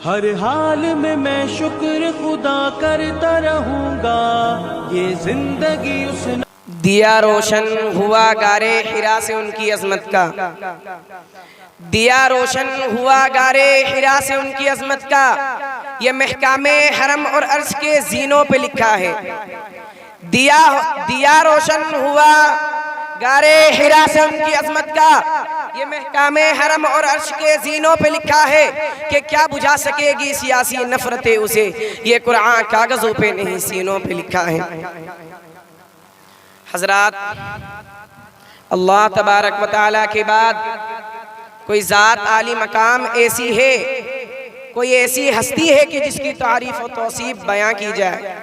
हर हाल में मैं शुक्र खुदा करता रहूंगा, ये जिंदगी उस दिया रोशन हुआ गारे हिरा से उनकी अजमत का, दिया रोशन हुआ गारे हिरा से उनकी अजमत का, ये महकामे हरम और अर्श के जीनों पे लिखा है। दिया रोशन हुआ गारे हिरा से उनकी अजमत का, ये महकामे हरम और अर्श के जीनों पे लिखा है कि क्या बुझा सकेगी सियासी नफरतें उसे, ये कुरान कागजों पे नहीं सीनों पे लिखा है। हजरात, अल्लाह तबारक व तआला के बाद कोई ज़ात आली मकाम ऐसी है, कोई ऐसी हस्ती है कि जिसकी तारीफ और तौसीफ बयां की जाए,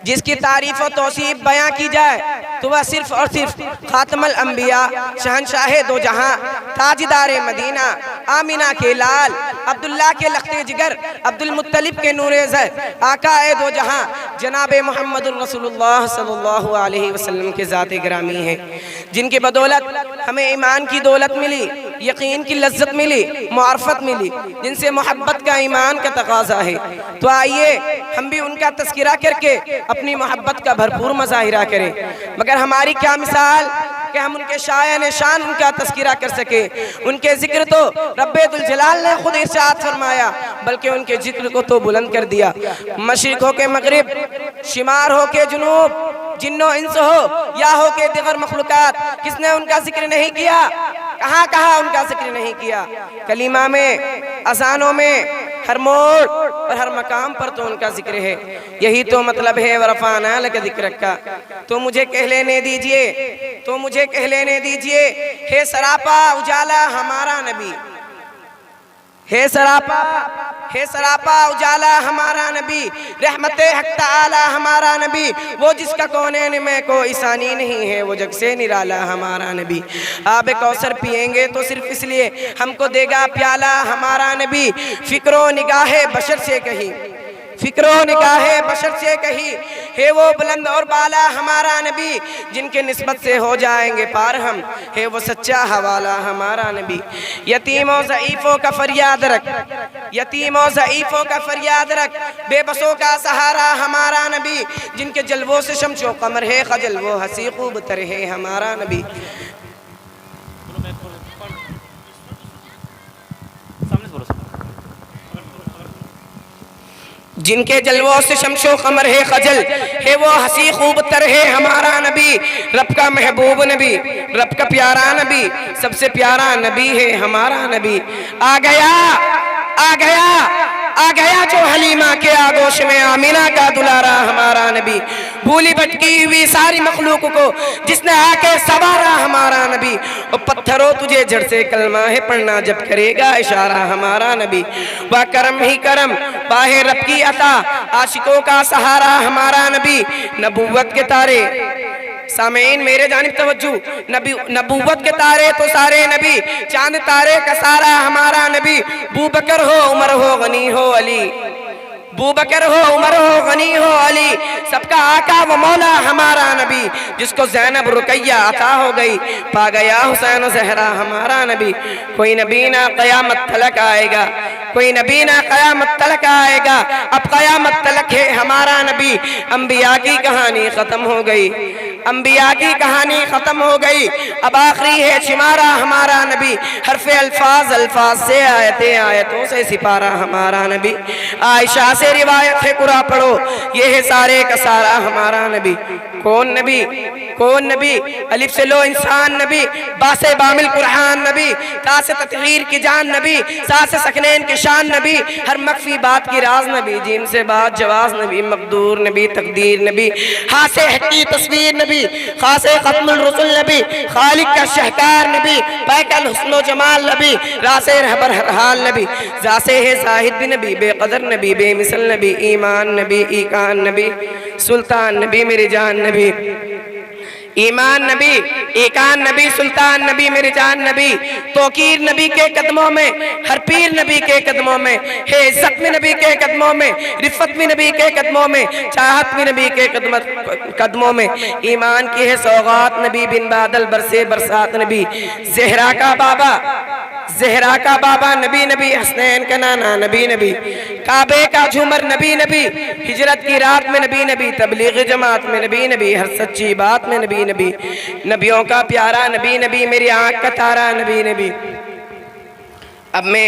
जिसकी तारीफ और तौसीफ बयां की जाए तो वह सिर्फ और सिर्फ खातमुल अंबिया, शहंशाह दो जहां, ताजदार मदीना, आमिना के लाल, अब्दुल्ला के लख्ते जिगर, अब्दुल मुत्तलिब के नूरे ज़र, आकाए दो जहां जनाबे मोहम्मदुर रसूलुल्लाह सल्लल्लाहु अलैहि वसल्लम के ज़ाते गिरामी हैं, जिनकी बदौलत हमें ईमान की दौलत मिली, यकीन की लज्जत मिली, मार्फत मिली, जिनसे मोहब्बत का ईमान का तकाज़ा है। तो आइए हम भी उनका तज़किरा करके अपनी मोहब्बत का भरपूर मुज़ाहिरा करें। मगर हमारी क्या मिसाल कि हम उनके शायान शान उनका तज़किरा कर सके। उनके जिक्र तो रब्बे दुल जलाल ने खुद इरशाद फरमाया, बल्कि उनके जिक्र को तो बुलंद कर दिया। मशरिक हो के मगरिब, शिमार हो के जुनूब, जिन्नो इंस हो या हो के दिगर मखलूकात, किसने उनका जिक्र नहीं किया? कहाँ कहाँ उनका जिक्र नहीं किया? कलीमा में, अज़ानों में, हर मोड़ और हर मकाम पर तो उनका जिक्र है। यही तो मतलब है वरफ़ाना लक ज़िक्रक का। तो मुझे कह लेने दीजिए, तो मुझे कह लेने दीजिए, हे सरापा उजाला हमारा नबी, हे सरापा उजाला हमारा नबी, रहमते हक ताला हमारा नबी, वो जिसका कोने में कोई सानी नहीं है, वो जग से निराला हमारा नबी। आब कौसर पिएंगे तो सिर्फ इसलिए हमको देगा प्याला हमारा नबी। फिक्रो निगाहे बशर से कही, फिक्रो निगाहे बशर से कही, है वो बुलंद और बाला हमारा नबी, जिनके निस्बत से हो जाएंगे पार हम, है वो सच्चा हवाला हमारा नबी। यतीमों ज़ईफ़ों का फरियाद रख, यतीमों ज़ईफ़ों का फरियाद रख, बेबसों का सहारा हमारा नबी, जिनके जलवों से शम्सो कमर है खजल, वो हंसी खूब तर है हमारा नबी। जिनके जलवों से शमशो कमर है खजल, है वो हंसी खूब तर है हमारा नबी। रब का महबूब नबी, रब का प्यारा नबी, सबसे प्यारा नबी है हमारा नबी। आ गया आ गया आ गया जो हलीमा के आगोश में, आमिना का दुलारा हमारा नबी। भूली भटकी हुई सारी मखलूक को जिसने आके सवारा हमारा नबी। और पत्थरों तुझे जड़ से कलमा है पढ़ना जब करेगा इशारा हमारा नबी। वह करम ही करम बाहे रब की अता, आशिकों का सहारा हमारा नबी। नबूवत के तारे, सामीन मेरे जानिब तवज्जो, नबूवत के तारे तो सारे नबी, चांद तारे का सारा हमारा नबी। बू बकर हो उमर हो गनी हो अली, बू बकर हो उमर हो गनी हो अली, सबका आका व मौला हमारा नबी। जिसको ज़ैनब रुकैया अता हो गई, पा गया हुसैन ज़हरा हमारा नबी। कोई नबी ना क़यामत तलक आएगा, कोई नबी ना क़यामत तलक आएगा, अब क़यामत तलक है हमारा नबी। अंबिया की कहानी ख़त्म हो गई, अंबिया की कहानी ख़त्म हो गई, अब आखिरी है शिमारा हमारा नबी। हरफ़े अल्फाज अल्फाज से, आयतें आयतों से सिपारा हमारा नबी। आयशा से रिवायत है कुरा पढ़ो, ये है सारे का सारा हमारा नबी। कौन नबी, कौन नबी? अलिफ से लो इंसान नबी, बासे बामिल कुरान नबी, तासे ततहीर की जान नबी, सासे सकनैन की शान नबी, हर मख्फी बात की राज नबी, जीम से बात जवाज नबी, मकदूर नबी, तकदीर नबी, हासे हकी तस्वीर नबी, खासे खत्मुल रसूल नबी, खालिक का शहकार नबी, पैकल हुस्नो जमाल नबी, रासे रहबर हर हाल नबी, जासे है जाहिद भी नबी, बेकदर नबी, बेमिसल नबी, ईमान नबी, ईकान नबी, सुल्तान नबी, मेरी जान नबी। ईमान नबी, एकान नबी, सुल्तान नबी, मेरे जान नबी। तोकीर नबी के कदमों में, हर पीर नबी के कदमों में है, इज्जत में नबी के कदमों में, रिफत में नबी के कदमों में, चाहत में नबी के कदमों में। ईमान की है सौगात नबी, बिन बादल बरसे बरसात नबी। ज़हरा का बाबा जहरा का बाबा नबी नबी, हसनैन का नाना नबी नबी, काबे का झूमर नबी नबी, हिजरत की रात में नबी नबी, तबलीग जमात में नबी नबी, हर सच्ची बात में नबी नबी, नबियों का प्यारा नबी नबी, मेरी आंख का तारा नबी नबी। अब मैं